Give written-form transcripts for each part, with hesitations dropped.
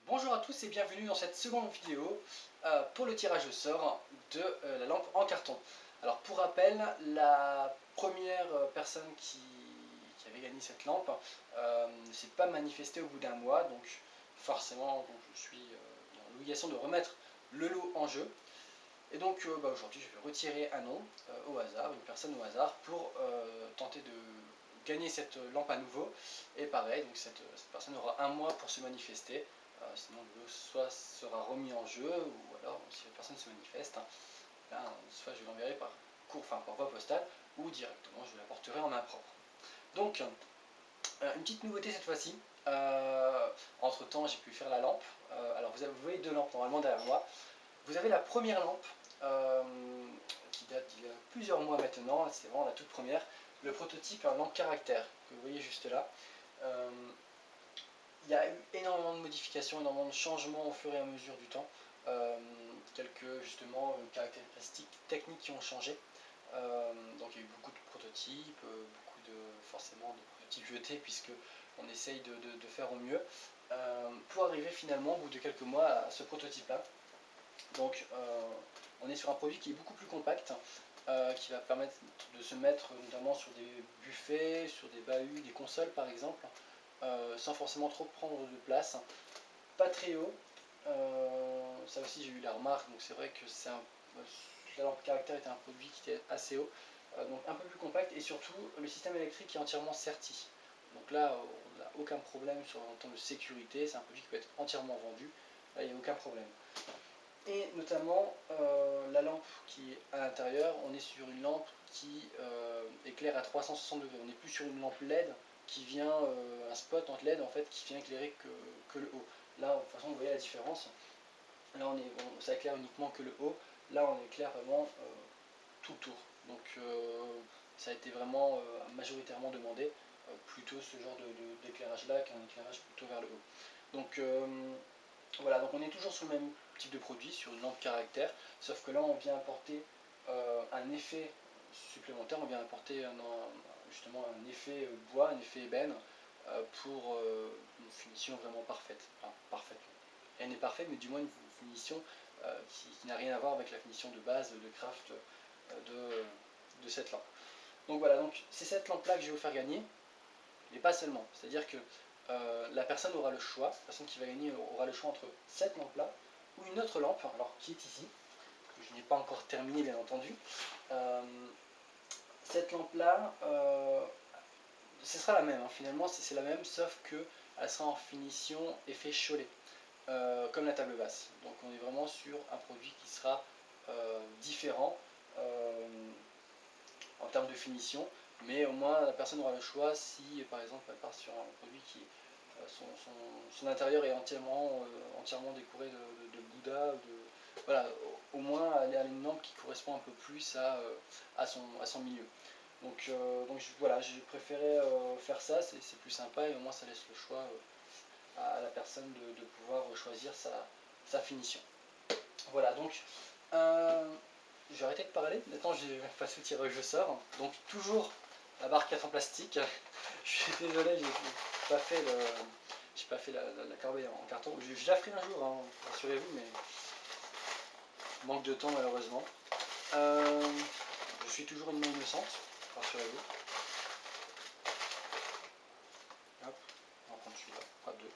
Bonjour à tous et bienvenue dans cette seconde vidéo pour le tirage au sort de la lampe en carton. Alors pour rappel, la première personne qui avait gagné cette lampe ne s'est pas manifestée au bout d'un mois, donc forcément je suis dans l'obligation de remettre le lot en jeu. Et donc aujourd'hui je vais retirer un nom au hasard, une personne au hasard, pour tenter de gagner cette lampe à nouveau. Et pareil, donc cette personne aura un mois pour se manifester. Sinon le lot soit sera remis en jeu, ou alors si la personne se manifeste, ben, soit je l'enverrai par voie postale, ou directement je l'apporterai en main propre. Donc une petite nouveauté cette fois-ci. Entre temps j'ai pu faire la lampe. Alors vous voyez deux lampes normalement derrière moi. Vous avez la première lampe euh, qui date d'il y a plusieurs mois maintenant, c'est vraiment la toute première, le prototype lampe caractère que vous voyez juste là. Euh, il y a eu énormément de modifications, énormément de changements au fur et à mesure du temps. Quelques justement caractéristiques techniques qui ont changé. Donc il y a eu beaucoup de prototypes, beaucoup de forcément de prototypes jetés puisque on essaye de faire au mieux pour arriver finalement au bout de quelques mois à ce prototype là. Donc on est sur un produit qui est beaucoup plus compact, qui va permettre de se mettre notamment sur des buffets, sur des bahuts, des consoles par exemple, sans forcément trop prendre de place. Pas très haut, ça aussi j'ai eu la remarque, donc c'est vrai que la lampe caractère était un produit qui était assez haut, donc un peu plus compact, et surtout le système électrique est entièrement serti. Donc là on n'a aucun problème en termes de sécurité, c'est un produit qui peut être entièrement vendu, là il n'y a aucun problème. Et notamment la lampe qui est à l'intérieur, on est sur une lampe qui éclaire à 360 degrés. On n'est plus sur une lampe LED qui vient, un spot en LED en fait, qui vient éclairer que le haut. Là, de toute façon, vous voyez la différence. Là, ça éclaire uniquement que le haut. Là, on éclaire vraiment tout le tour. Donc, ça a été vraiment majoritairement demandé, plutôt ce genre d'éclairage-là qu'un éclairage plutôt vers le haut. Donc, voilà, donc on est toujours sur le même type de produit, sur une lampe caractère, sauf que là on vient apporter un effet supplémentaire, on vient apporter justement un effet bois, un effet ébène, pour une finition vraiment parfaite. Enfin, parfaite. Elle n'est parfaite, mais du moins une finition qui n'a rien à voir avec la finition de base de craft de cette lampe. Donc voilà, donc c'est cette lampe-là que je vais vous faire gagner, mais pas seulement. C'est-à-dire que la personne aura le choix, la personne qui va gagner aura le choix entre cette lampe-là ou une autre lampe, alors qui est ici, que je n'ai pas encore terminé bien entendu. Euh, cette lampe-là, ce sera la même, hein, finalement c'est la même, sauf qu'elle sera en finition effet Cholet, comme la table basse. Donc on est vraiment sur un produit qui sera différent en termes de finition, mais au moins la personne aura le choix si par exemple elle part sur un produit qui son intérieur est entièrement décoré de Bouddha, voilà, au moins aller à une lampe qui correspond un peu plus à son milieu. Donc voilà, j'ai préféré faire ça, c'est plus sympa et au moins ça laisse le choix à la personne de pouvoir choisir sa finition. Voilà, donc je vais arrêter de parler, maintenant je vais passer au tirage au sort. Donc toujours la barquette en plastique. Je suis désolé, j'ai pas fait la corbeille en carton. Je la ferai un jour, hein, rassurez-vous, mais manque de temps malheureusement. Je suis toujours une main innocente, rassurez-vous. Hop, on va prendre celui-là, pas deux.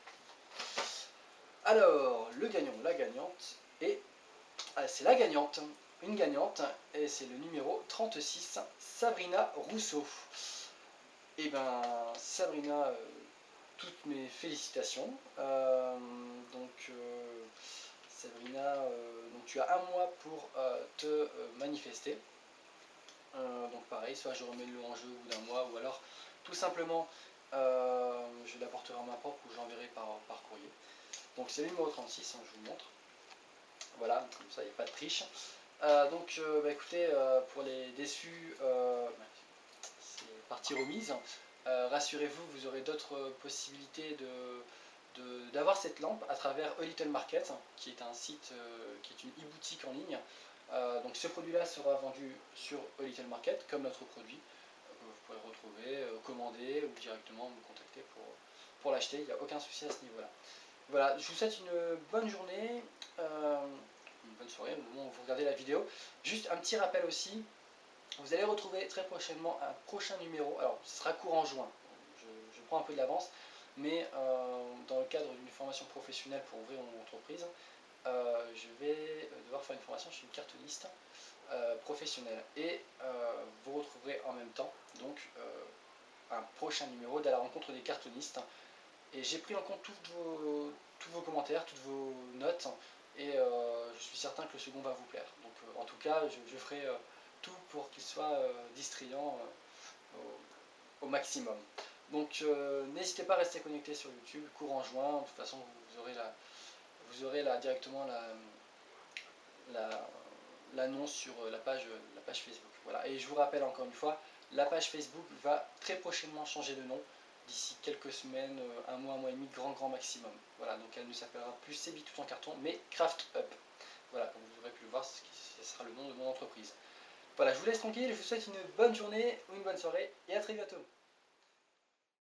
Alors, le gagnant, la gagnante, et c'est la gagnante, une gagnante, et c'est le numéro 36, Sabrina Rousseau. Et ben, Sabrina, toutes mes félicitations. Sabrina, donc tu as un mois pour te manifester. Donc pareil, soit je remets le lot en jeu au bout d'un mois, ou alors tout simplement je l'apporterai en main propre ou j'enverrai par courrier. Donc c'est le numéro 36, hein, je vous le montre. Voilà, comme ça il n'y a pas de triche. Écoutez, pour les déçus, c'est partie remise. Rassurez-vous, vous aurez d'autres possibilités d'avoir cette lampe à travers A Little Market, qui est un site, qui est une e-boutique en ligne. Donc ce produit-là sera vendu sur A Little Market, comme notre produit, que vous pourrez retrouver, commander ou directement me contacter pour l'acheter, il n'y a aucun souci à ce niveau-là. Voilà, je vous souhaite une bonne journée, une bonne soirée au moment où vous regardez la vidéo. Juste un petit rappel aussi, vous allez retrouver très prochainement un prochain numéro, alors ce sera courant juin, je prends un peu de l'avance, mais dans le cadre d'une formation professionnelle pour ouvrir mon entreprise, je vais devoir faire une formation chez une cartoniste professionnelle. Et vous retrouverez en même temps donc un prochain numéro d'à la rencontre des cartonistes. Et j'ai pris en compte tous vos commentaires, toutes vos notes, et je suis certain que le second va vous plaire. Donc en tout cas, je ferai tout pour qu'il soit distrayant au maximum. Donc n'hésitez pas à rester connecté sur YouTube, courant juin, de toute façon vous aurez là directement l'annonce sur la page Facebook. Voilà. Et je vous rappelle encore une fois, la page Facebook va très prochainement changer de nom, d'ici quelques semaines, un mois et demi, grand maximum. Voilà, donc elle ne s'appellera plus Sebi tout en carton, mais Craft Up. Voilà, comme vous aurez pu le voir, ce sera le nom de mon entreprise. Voilà, je vous laisse tranquille, je vous souhaite une bonne journée ou une bonne soirée, et à très bientôt.